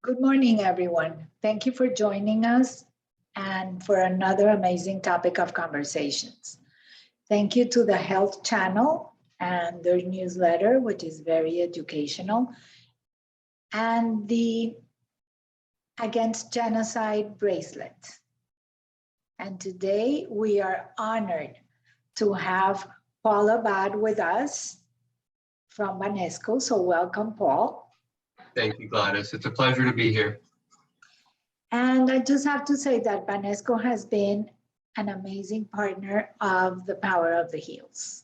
Good morning, everyone. Thank you for joining us and for another amazing topic of conversations. Thank you to the Health Channel and their newsletter, which is very educational, and the Against Genocide bracelet. And today we are honored to have Paul Abad with us from Banesco. So welcome, Paul. Thank you, Gladys. It's a pleasure to be here. And I just have to say that Banesco has been an amazing partner of the Power of the Heels.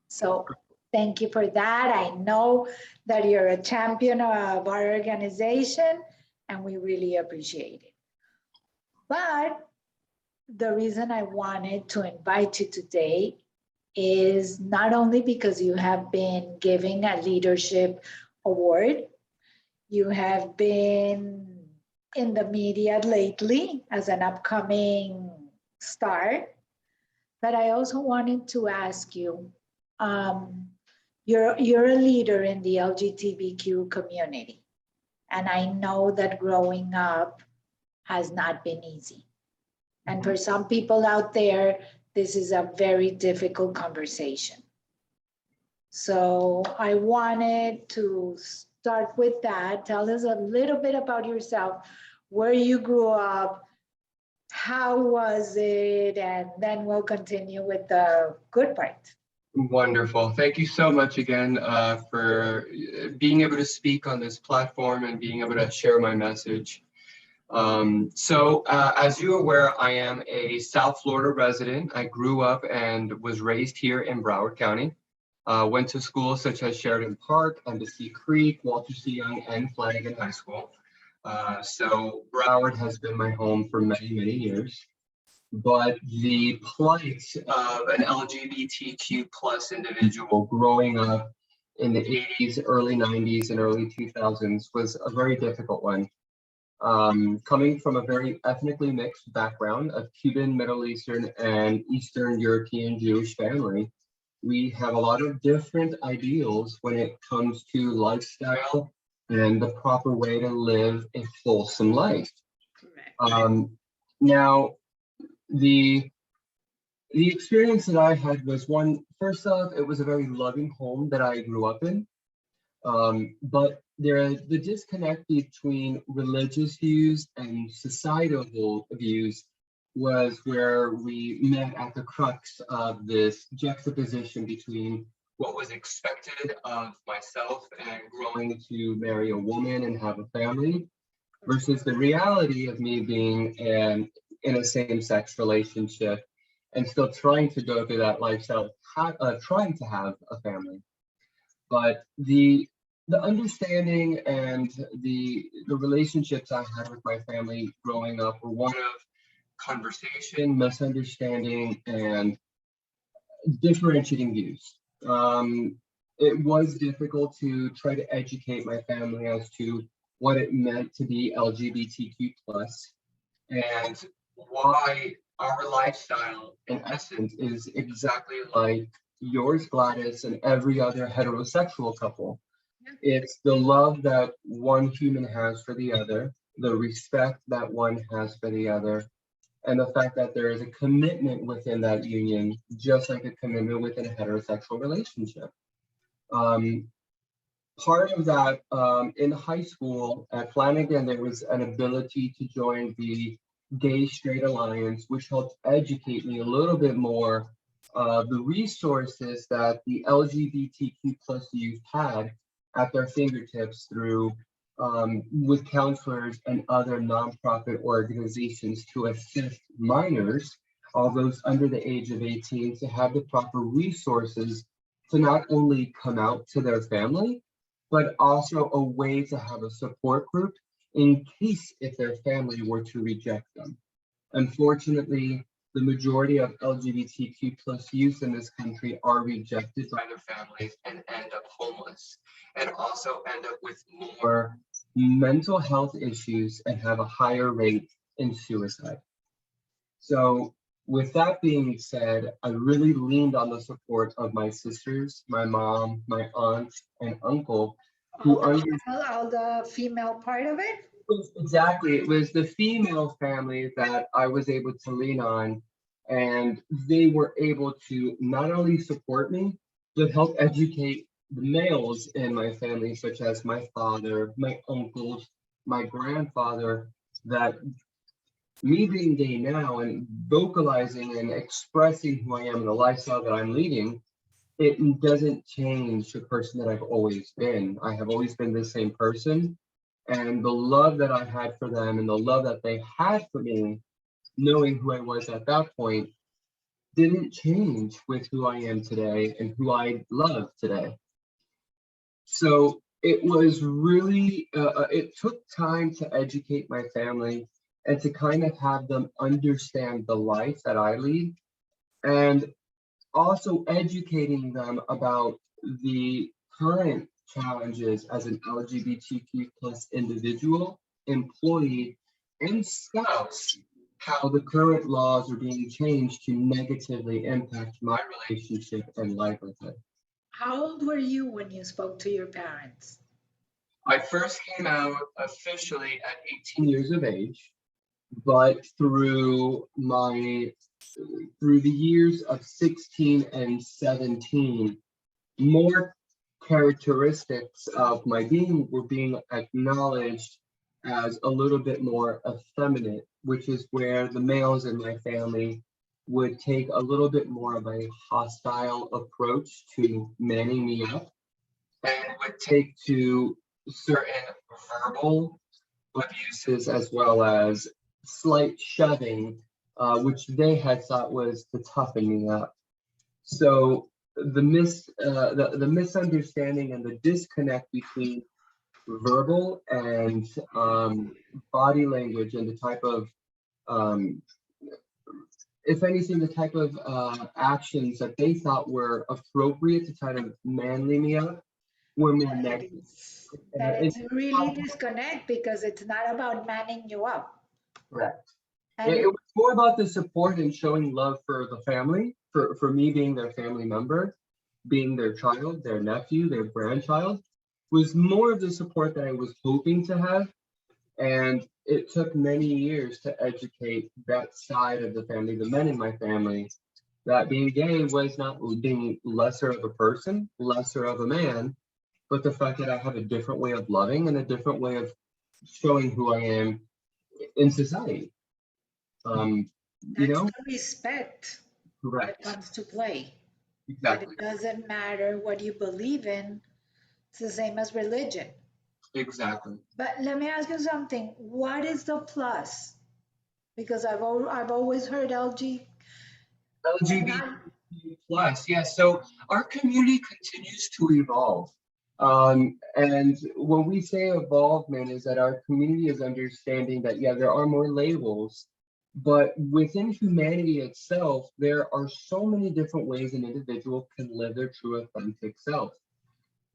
So thank you for that. I know that you're a champion of our organization and we really appreciate it. But the reason I wanted to invite you today is not only because you have been giving a leadership award, you have been in the media lately as an upcoming star, but I also wanted to ask you, you're a leader in the LGBTQ community, and I know that growing up has not been easy. And for some people out there, this is a very difficult conversation. So I wanted to start with that. Tell us a little bit about yourself, where you grew up, how was it, and then we'll continue with the good part. Wonderful. Thank you so much again for being able to speak on this platform and being able to share my message. As you're aware, I am a South Florida resident. I grew up and was raised here in Broward County. Went to schools such as Sheridan Park, Embassy Creek, Walter C. Young, and Flanagan High School. So Broward has been my home for many, many years. But the plight of an LGBTQ plus individual growing up in the 80s, early 90s, and early 2000s was a very difficult one. Coming from a very ethnically mixed background of Cuban, Middle Eastern, and Eastern European Jewish family, we have a lot of different ideals when it comes to lifestyle and the proper way to live a wholesome life. Now, the experience that I had was first off, it was a very loving home that I grew up in. But the disconnect between religious views and societal views was where we met at the crux of this juxtaposition between what was expected of myself and growing to marry a woman and have a family versus the reality of me being in a same-sex relationship and still trying to go through that lifestyle, trying to have a family. But the understanding and the relationships I had with my family growing up were one of conversation, misunderstanding, and differentiating views. It was difficult to try to educate my family as to what it meant to be LGBTQ plus and why our lifestyle in essence is exactly like yours, Gladys, and every other heterosexual couple. It's the love that one human has for the other, the respect that one has for the other, and the fact that there is a commitment within that union, just like a commitment within a heterosexual relationship. Part of that, in high school at Flanagan, there was an ability to join the Gay Straight Alliance, which helped educate me a little bit more the resources that the LGBTQ plus youth had at their fingertips through with counselors and other nonprofit organizations to assist minors, all those under the age of 18, to have the proper resources to not only come out to their family, but also a way to have a support group in case if their family were to reject them. Unfortunately, the majority of LGBTQ plus youth in this country are rejected by their families and end up homeless, and also end up with more mental health issues and have a higher rate in suicide. So with that being said, I really leaned on the support of my sisters, my mom, my aunt, and uncle who All the female part of it? exactly, it was the female family that I was able to lean on, and they were able to not only support me, but help educate the males in my family, such as my father, my uncles, my grandfather, that me being gay now and vocalizing and expressing who I am and the lifestyle that I'm leading, it doesn't change the person that I've always been. I have always been the same person. And the love that I had for them and the love that they had for me, knowing who I was at that point, didn't change with who I am today and who I love today. So it was really, it took time to educate my family and to kind of have them understand the life that I lead, and also educating them about the current challenges as an LGBTQ plus individual, employee, and spouse, how the current laws are being changed to negatively impact my relationship and livelihood. How old were you when you spoke to your parents? I first came out officially at 18 years of age, but through the years of 16 and 17, more characteristics of my being were being acknowledged as a little bit more effeminate, which is where the males in my family would take a little bit more of a hostile approach to manning me up, and would take to certain verbal abuses as well as slight shoving, which they had thought was to toughen me up. So the misunderstanding and the disconnect between verbal and body language and the type of um, if anything, the type of actions that they thought were appropriate to try to manly me up were more negative. That It's it's really disconnect because it's not about manning you up. correct. It And was more about the support and showing love for the family, for me being their family member, being their child, their nephew, their grandchild, was more of the support that I was hoping to have. And it took many years to educate that side of the family, the men in my family, that being gay was not being lesser of a person, lesser of a man, but the fact that I have a different way of loving and a different way of showing who I am in society. Um, you that's know, the respect that correct. comes to play. That Exactly. it doesn't matter what you believe in, it's the same as religion. Exactly. But let me ask you something. What is the plus? Because I've always heard LG and not LGBTQ plus, yes. So our community continues to evolve. And when we say evolvement is that our community is understanding that, yeah, there are more labels, but within humanity itself, there are so many different ways an individual can live their true authentic self.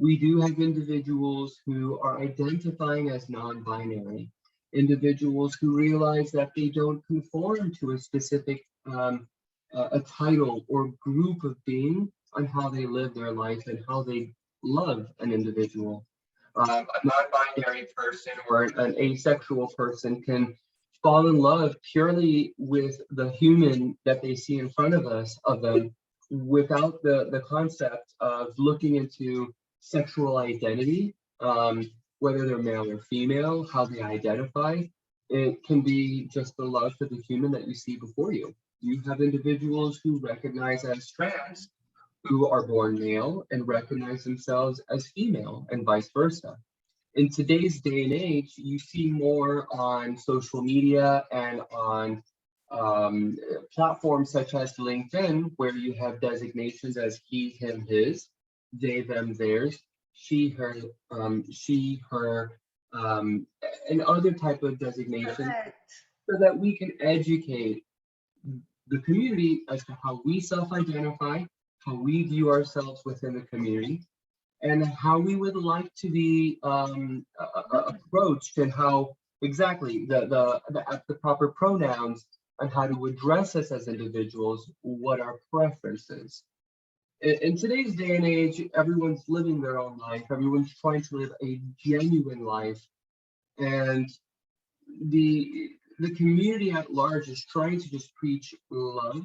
We do have individuals who are identifying as non-binary, individuals who realize that they don't conform to a specific a title or group of being on how they live their life and how they love an individual. A non-binary person or an asexual person can fall in love purely with the human that they see in front of them without the concept of looking into sexual identity, whether they're male or female, how they identify. It can be just the love for the human that you see before you. You have individuals who recognize as trans, who are born male and recognize themselves as female, and vice versa. In today's day and age, you see more on social media and on platforms such as LinkedIn, where you have designations as he, him, his, they, them, theirs, she, her, and other type of designations, correct. so that we can educate the community as to how we self-identify, how we view ourselves within the community, and how we would like to be approached, and how exactly the proper pronouns and how to address us as individuals, what our preference is. In today's day and age, everyone's living their own life. Everyone's trying to live a genuine life, and the community at large is trying to just preach love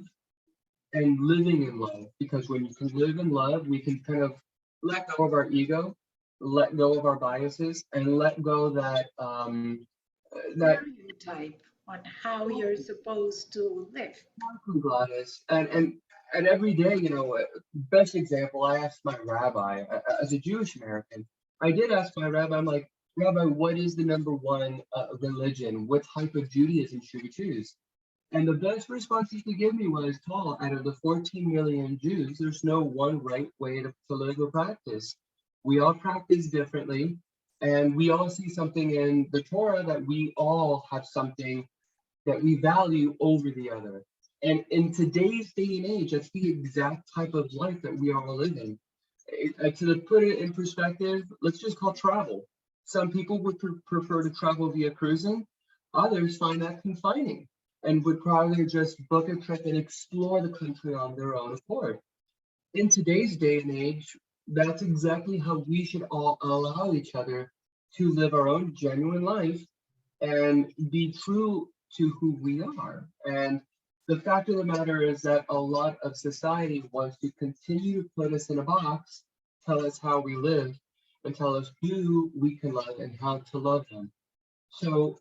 and living in love. Because when you can live in love, we can kind of let go of our ego, let go of our biases, and let go that Stereotype on how you're supposed to live. Gladys, and every day, best example, I asked my rabbi, as a Jewish American, I did ask my rabbi, I'm like, Rabbi, what is the number one religion? What type of Judaism should we choose? And the best response he could give me was, Paul, out of the 14 million Jews, there's no one right way to live or practice. We all practice differently, and we all see something in the Torah that we all have something that we value over the other. And in today's day and age, that's the exact type of life that we are living. To put it in perspective, let's just call travel. Some people would prefer to travel via cruising. Others find that confining and would probably just book a trip and explore the country on their own accord. In today's day and age, that's exactly how we should all allow each other to live our own genuine life and be true to who we are. And the fact of the matter is that a lot of society wants to continue to put us in a box, tell us how we live, and tell us who we can love and how to love them. So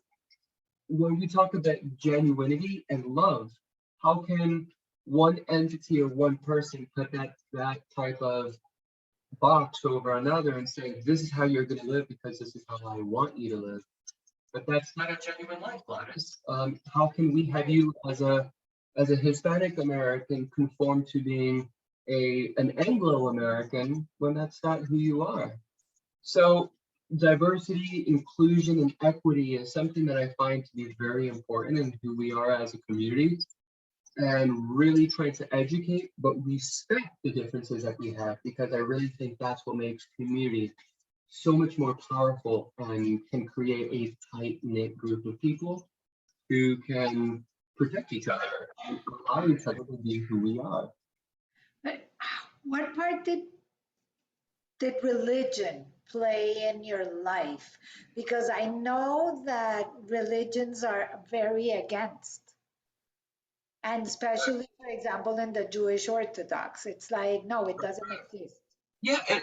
when we talk about genuinity and love, how can one entity or one person put that type of box over another and say, this is how you're going to live because this is how I want you to live? But that's not a genuine life, Gladys. How can we have you as a Hispanic American conform to being an Anglo American when that's not who you are? So diversity, inclusion, and equity is something that I find to be very important in who we are as a community, and really trying to educate, but respect the differences that we have, because I really think that's what makes community so much more powerful and can create a tight-knit group of people who can protect each other and allow each other to be who we are. But what part did religion play in your life? Because I know that religions are very against, and especially, for example, in the Jewish Orthodox, it's like, no, it doesn't exist. Yeah, and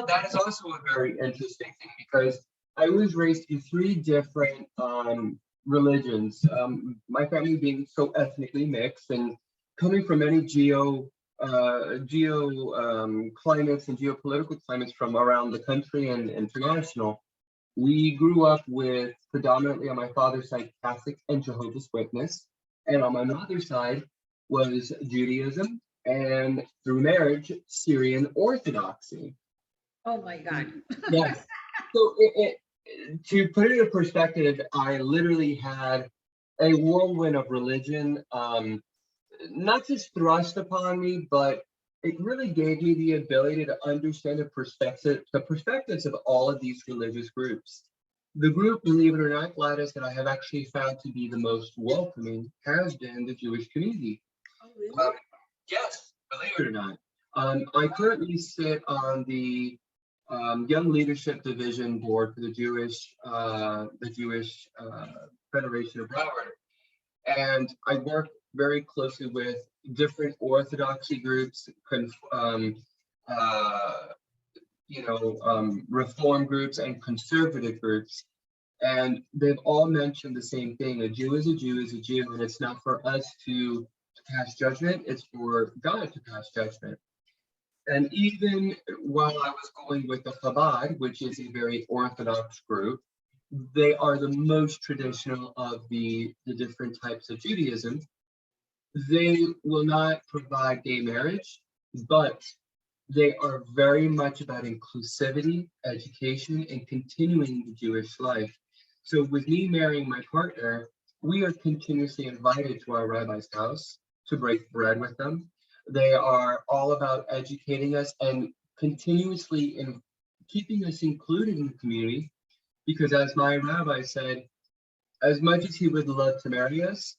that is also a very interesting thing, because I was raised in three different religions. My family being so ethnically mixed and coming from many climates and geopolitical climates from around the country and international. We grew up with predominantly on my father's side Catholic and Jehovah's Witness, and on my mother's side was Judaism, and through marriage, Syrian Orthodoxy. Oh my God. Yes. So to put it in perspective, I literally had a whirlwind of religion, not just thrust upon me, but it really gave me the ability to understand the perspectives of all of these religious groups. The group, believe it or not, Gladys, that I have actually found to be the most welcoming has been the Jewish community. Oh, really? Yes, believe it or not. I currently sit on the Young Leadership Division Board for the Jewish Federation of Broward, and I work very closely with different Orthodoxy groups, Reform groups, and conservative groups. And they've all mentioned the same thing: a Jew is a Jew is a Jew, and it's not for us to pass judgment, it's for God to pass judgment. And even while I was going with the Chabad, which is a very Orthodox group, they are the most traditional of the different types of Judaism. They will not provide gay marriage, but they are very much about inclusivity, education, and continuing the Jewish life. So with me marrying my partner, we are continuously invited to our rabbi's house to break bread with them. They are all about educating us and continuously keeping us included in the community, because as my rabbi said, as much as he would love to marry us,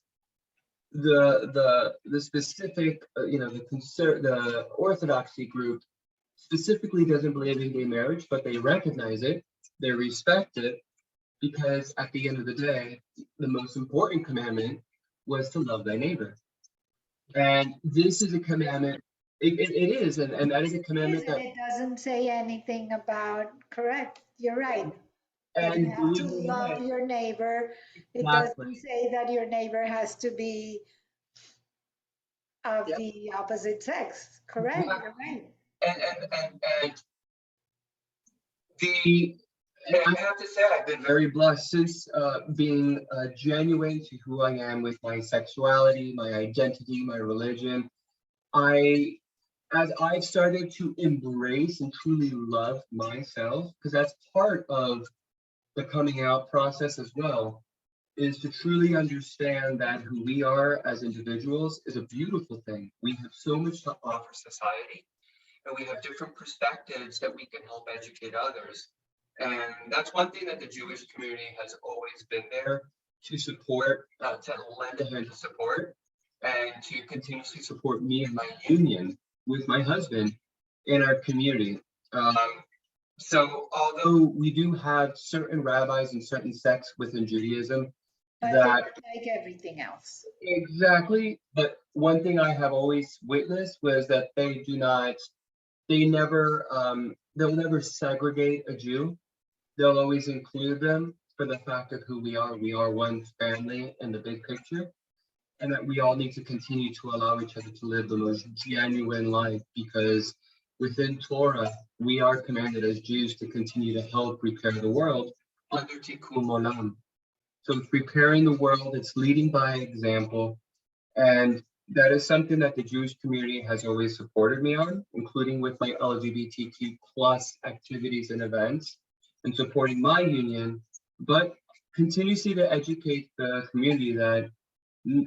the specific, the Orthodoxy group specifically doesn't believe in gay marriage, but they recognize it, they respect it, because at the end of the day, the most important commandment was to love thy neighbor. And this is a commandment. It is, and that is a commandment that. It doesn't say anything about, correct, you're right. That you And have to believe it or love not, your neighbor. It exactly. doesn't say that your neighbor has to be of Yeah, the opposite sex. Correct, you're exactly. right. And the and I have to say I've been very blessed since being genuine to who I am with my sexuality, my identity, my religion. I as I've started to embrace and truly love myself, because that's part of the coming out process as well, is to truly understand that who we are as individuals is a beautiful thing. We have so much to offer society, and we have different perspectives that we can help educate others. And that's one thing that the Jewish community has always been there to support, to lend a hand to support, and to continuously support me and my union with my husband in our community. Um, so, although we do have certain rabbis and certain sects within Judaism But they're that like everything else. exactly, but one thing I have always witnessed was that they'll never segregate a Jew. They'll always include them for the fact of who we are. We are one family in the big picture, and that we all need to continue to allow each other to live the most genuine life, because within Torah, we are commanded as Jews to continue to help repair the world under Tikkun Olam. So it's repairing the world, it's leading by example, and that is something that the Jewish community has always supported me on, including with my LGBTQ plus activities and events, and supporting my union, but continuously to educate the community that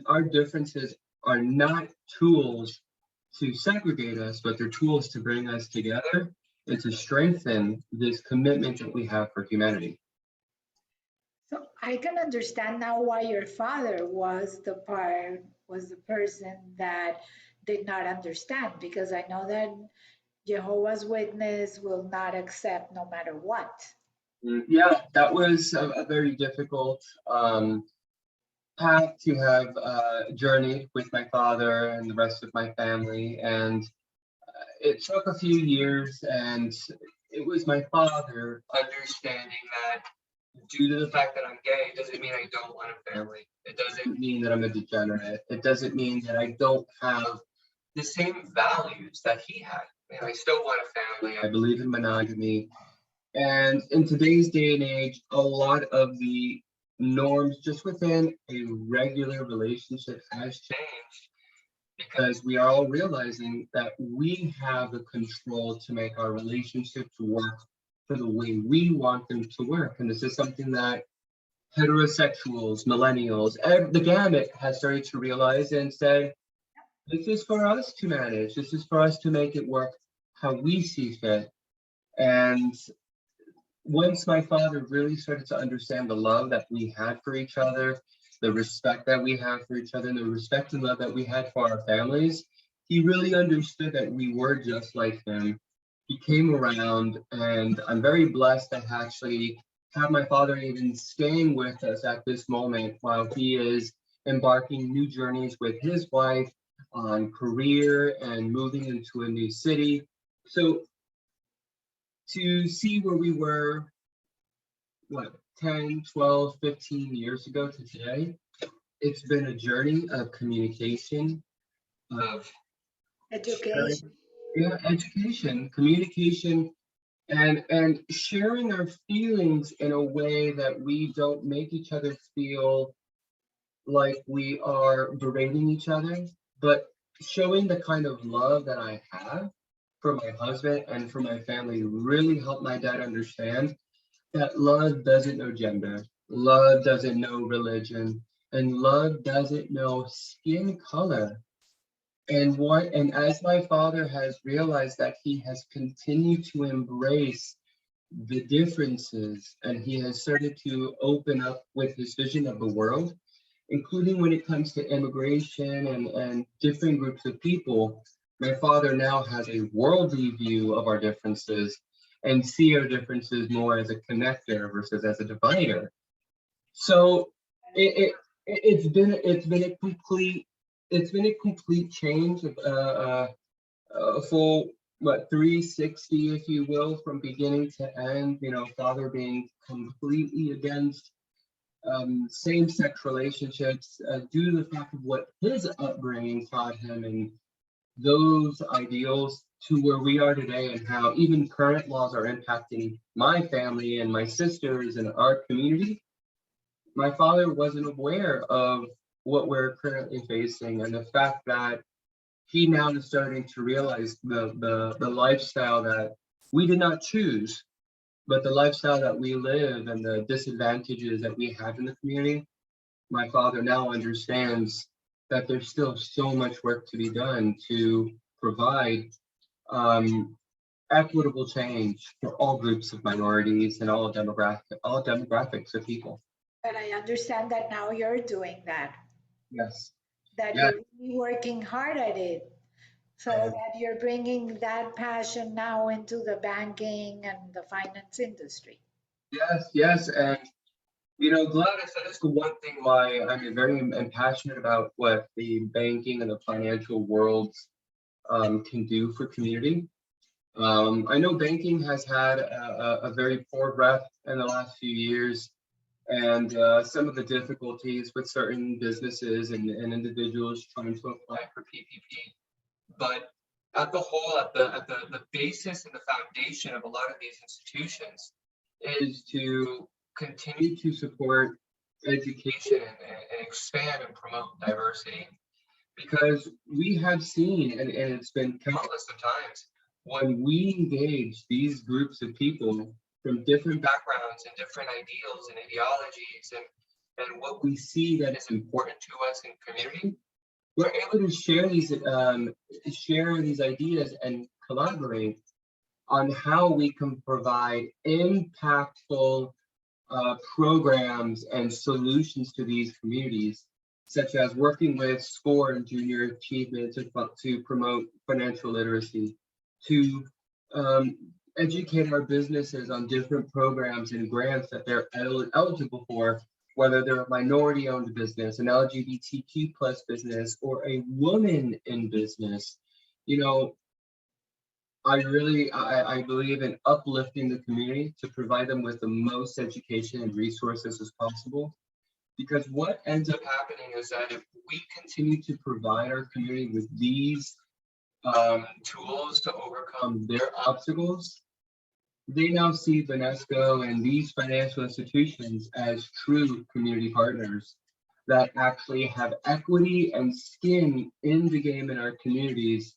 our differences are not tools to segregate us, but they're tools to bring us together and to strengthen this commitment that we have for humanity. So I can understand now why your father was the person that did not understand, because I know that Jehovah's Witness will not accept no matter what. Yeah, that was a very difficult path to have journeyed with my father and the rest of my family. And it took a few years, and it was my father understanding that due to the fact that I'm gay doesn't mean I don't want a family. It doesn't mean that I'm a degenerate. It doesn't mean that I don't have the same values that he had. And I still want a family. I believe in monogamy. And in today's day and age, a lot of the norms just within a regular relationship has changed, because we are all realizing that we have the control to make our relationships work for the way we want them to work. And this is something that heterosexuals, millennials, the gamut has started to realize and say, this is for us to manage. This is for us to make it work how we see fit. And once my father really started to understand the love that we had for each other, the respect that we have for each other, and the respect and love that we had for our families, he really understood that we were just like him. He came around, and I'm very blessed to actually have my father even staying with us at this moment while he is embarking new journeys with his wife on career and moving into a new city. So to see where we were, what, 10, 12, 15 years ago to today, it's been a journey of communication, of sharing, Education. yeah, education, communication, and sharing our feelings in a way that we don't make each other feel like we are berating each other, but showing the kind of love that I have for my husband and for my family really helped my dad understand that love doesn't know gender, love doesn't know religion, and love doesn't know skin color. And as my father has realized that, he has continued to embrace the differences, and he has started to open up with his vision of the world. including when it comes to immigration and different groups of people. My father now has a worldly view of our differences and see our differences more as a connector versus as a divider. So it's been a complete change of a full what 360, if you will, from beginning to end. You know, father being completely against same-sex relationships due to the fact of what his upbringing taught him and those ideals to where we are today and how even current laws are impacting my family and my sisters and our community. My father wasn't aware of what we're currently facing and the fact that he now is starting to realize the lifestyle that we did not choose, but the lifestyle that we live and the disadvantages that we have in the community. My father now understands that there's still so much work to be done to provide equitable change for all groups of minorities and all demographics of people. But I understand that now you're doing that, Yes. that Yeah. you're really working hard at it. So that you're bringing that passion now into the banking and the finance industry. Yes, and you know, Gladys, that is the one thing why I'm very passionate about what the banking and the financial worlds can do for community. I know banking has had a very poor rep in the last few years, and some of the difficulties with certain businesses and individuals trying to apply for PPP. But at the whole, the basis and the foundation of a lot of these institutions is to continue to support education and expand and promote diversity. Because we have seen, and it's been countless of times, when we engage these groups of people from different backgrounds and different ideals and ideologies and what we see that is important to us in community, we're able to share these ideas and collaborate on how we can provide impactful programs and solutions to these communities, such as working with SCORE and junior achievement to promote financial literacy, to educate our businesses on different programs and grants that they're eligible for, whether they're a minority-owned business, an LGBTQ plus business, or a woman in business. You know, I believe in uplifting the community to provide them with the most education and resources as possible. Because what ends up happening is that if we continue to provide our community with these tools to overcome their obstacles, they now see Vanesco and these financial institutions as true community partners that actually have equity and skin in the game in our communities.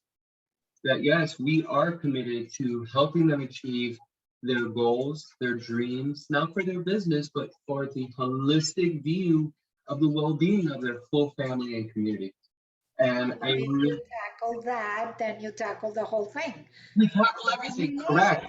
That yes, we are committed to helping them achieve their goals, their dreams, not for their business, but for the holistic view of the well-being of their full family and community. And I If really, you tackle that, then you tackle the whole thing. we tackle everything, correct?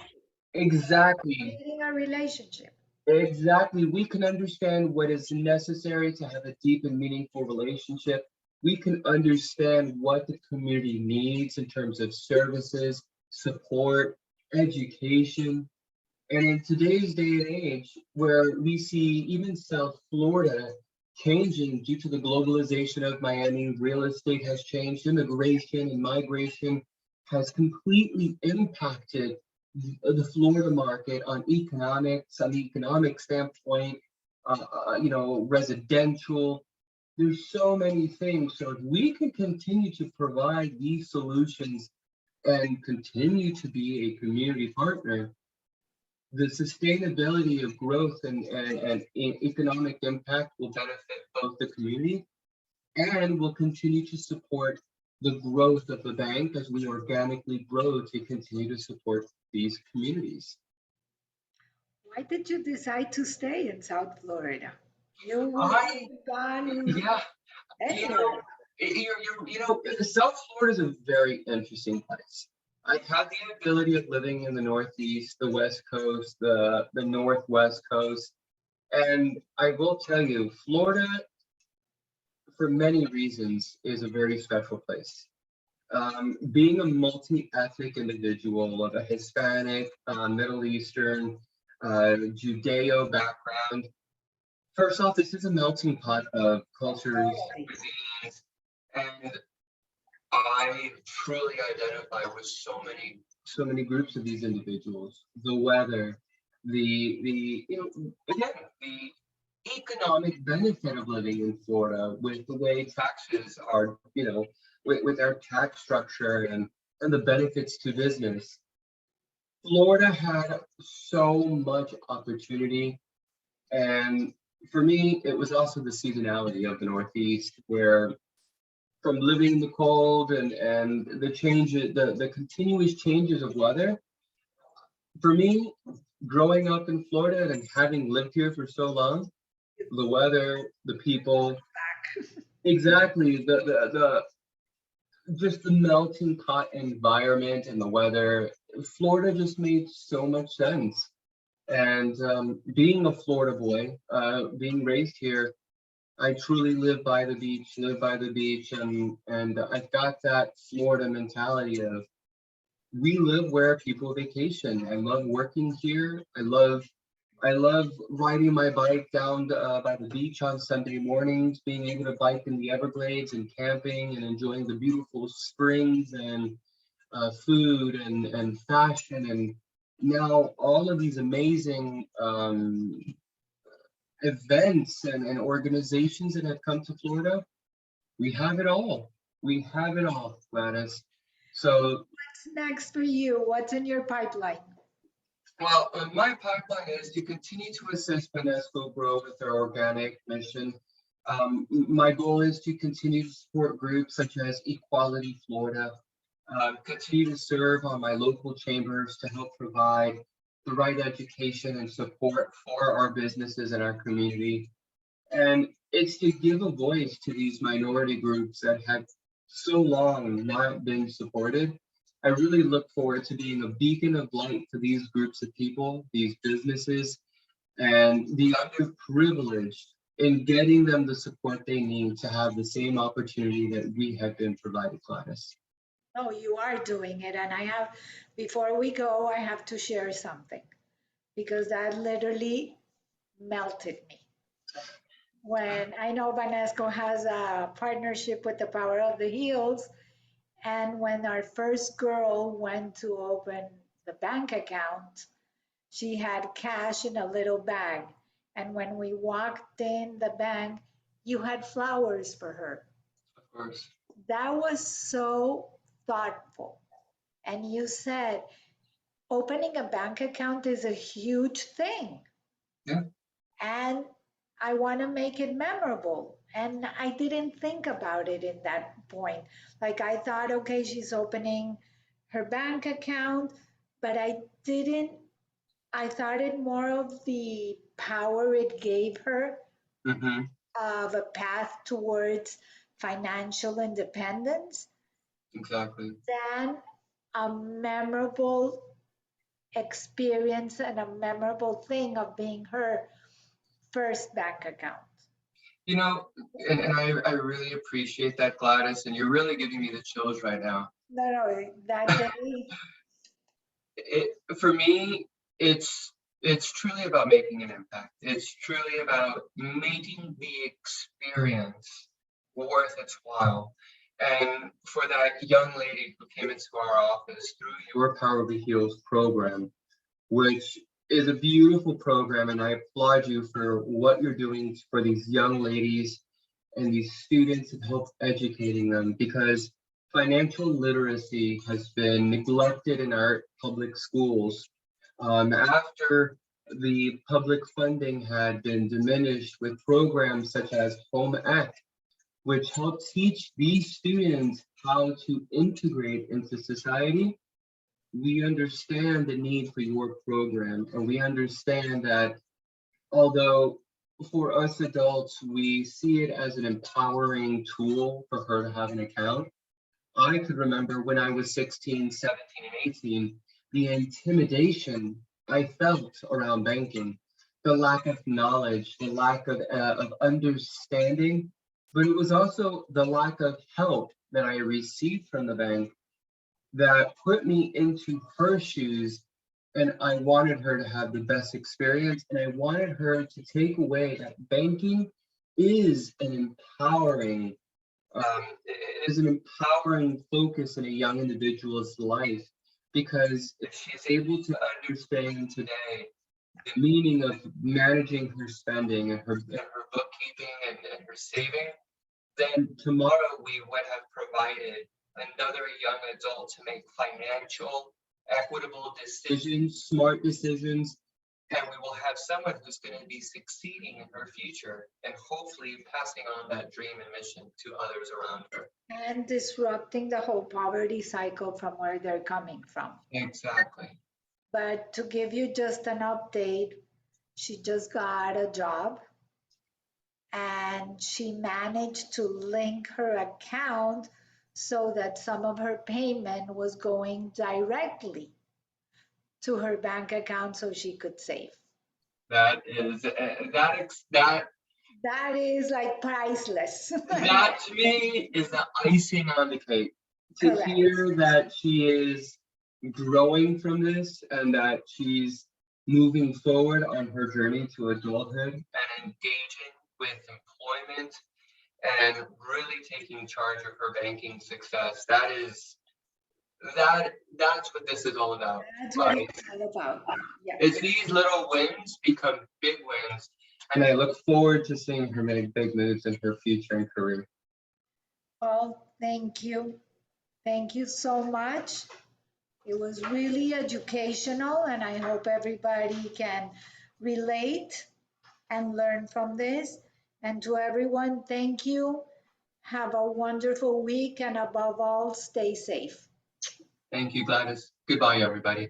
Exactly. Creating a relationship. Exactly. We can understand what is necessary to have a deep and meaningful relationship. We can understand what the community needs in terms of services, support, education. And in today's day and age, where we see even South Florida changing due to the globalization of Miami, real estate has changed, immigration and migration has completely impacted the Florida market on economics, on the economic standpoint, residential. There's so many things. So if we can continue to provide these solutions and continue to be a community partner, the sustainability of growth and economic impact will benefit both the community and will continue to support the growth of the bank as we organically grow to continue to support these communities. Why did you decide to stay in South Florida? You would I, have gone yeah, you anywhere. know, South Florida is a very interesting place. I've had the ability of living in the Northeast, the West Coast, the Northwest Coast, and I will tell you, Florida for many reasons, is a very special place. Being a multi-ethnic individual of a Hispanic, Middle Eastern, Judeo background, first off, this is a melting pot of cultures, cuisines, and I truly identify with so many groups of these individuals. The weather, again, the economic benefit of living in Florida with the way taxes are, with our tax structure and the benefits to business. Florida had so much opportunity, and for me, it was also the seasonality of the Northeast, where from living in the cold and the changes, the continuous changes of weather. For me, growing up in Florida and having lived here for so long, the weather, the people, exactly, the just the melting pot environment and the weather, Florida just made so much sense. And being a Florida boy, being raised here, I truly live by the beach, and I've got that Florida mentality of we live where people vacation. I love working here. I love riding my bike down by the beach on Sunday mornings, being able to bike in the Everglades and camping and enjoying the beautiful springs and food and fashion and now all of these amazing events and organizations that have come to Florida. We have it all. We have it all, Gladys. So, What's next for you? What's in your pipeline? well, my pipeline is to continue to assist UNESCO grow with their organic mission. My goal is to continue to support groups such as Equality Florida, continue to serve on my local chambers to help provide the right education and support for our businesses and our community. And it's to give a voice to these minority groups that have so long not been supported. I really look forward to being a beacon of light to these groups of people, these businesses, and the underprivileged in getting them the support they need to have the same opportunity that we have been provided, Gladys. No, you are doing it. And before we go, I have to share something because that literally melted me. When I know Banesco has a partnership with the Power of the Heels, and when our first girl went to open the bank account, she had cash in a little bag. And when we walked in the bank, you had flowers for her. Of course. That was so thoughtful. And you said opening a bank account is a huge thing. Yeah. And I want to make it memorable. And I didn't think about it in that point. Like I thought, okay, she's opening her bank account, but I didn't, I thought it more of the power it gave her Mm-hmm. of a path towards financial independence Exactly. than a memorable experience and a memorable thing of being her first bank account. You know, and I really appreciate that, Gladys, and you're really giving me the chills right now. No, no, that day, For me, it's truly about making an impact. It's truly about making the experience worth its while. And for that young lady who came into our office through your Power of the Heels program, which is a beautiful program, and I applaud you for what you're doing for these young ladies and these students and help educating them because financial literacy has been neglected in our public schools. After the public funding had been diminished with programs such as Home Ec, which help teach these students how to integrate into society, we understand the need for your program, and we understand that although for us adults, we see it as an empowering tool for her to have an account. I could remember when I was 16, 17, and 18, the intimidation I felt around banking, the lack of knowledge, the lack of understanding but it was also the lack of help that I received from the bank that put me into her shoes. And I wanted her to have the best experience. And I wanted her to take away that banking is an empowering, focus in a young individual's life. Because if she's able to understand today the meaning of managing her spending and her bookkeeping and her saving, then tomorrow we would have provided another young adult to make financial, equitable decisions, smart decisions, and we will have someone who's going to be succeeding in her future and hopefully passing on that dream and mission to others around her. And disrupting the whole poverty cycle from where they're coming from. Exactly. But to give you just an update, she just got a job and she managed to link her account so that some of her payment was going directly to her bank account so she could save. That is That is like priceless. that to me is the icing on the cake. To Correct. hear that she is growing from this and that she's moving forward on her journey to adulthood and engaging with employment and really taking charge of her banking success. That's what this is all about. That's what Right? it's all about. Yeah. It's these little wins become big wins. And I look forward to seeing her make big moves in her future and career. Well, thank you. Thank you so much. It was really educational, and I hope everybody can relate and learn from this. And to everyone, thank you. Have a wonderful week, and above all, stay safe. Thank you, Gladys. Goodbye, everybody.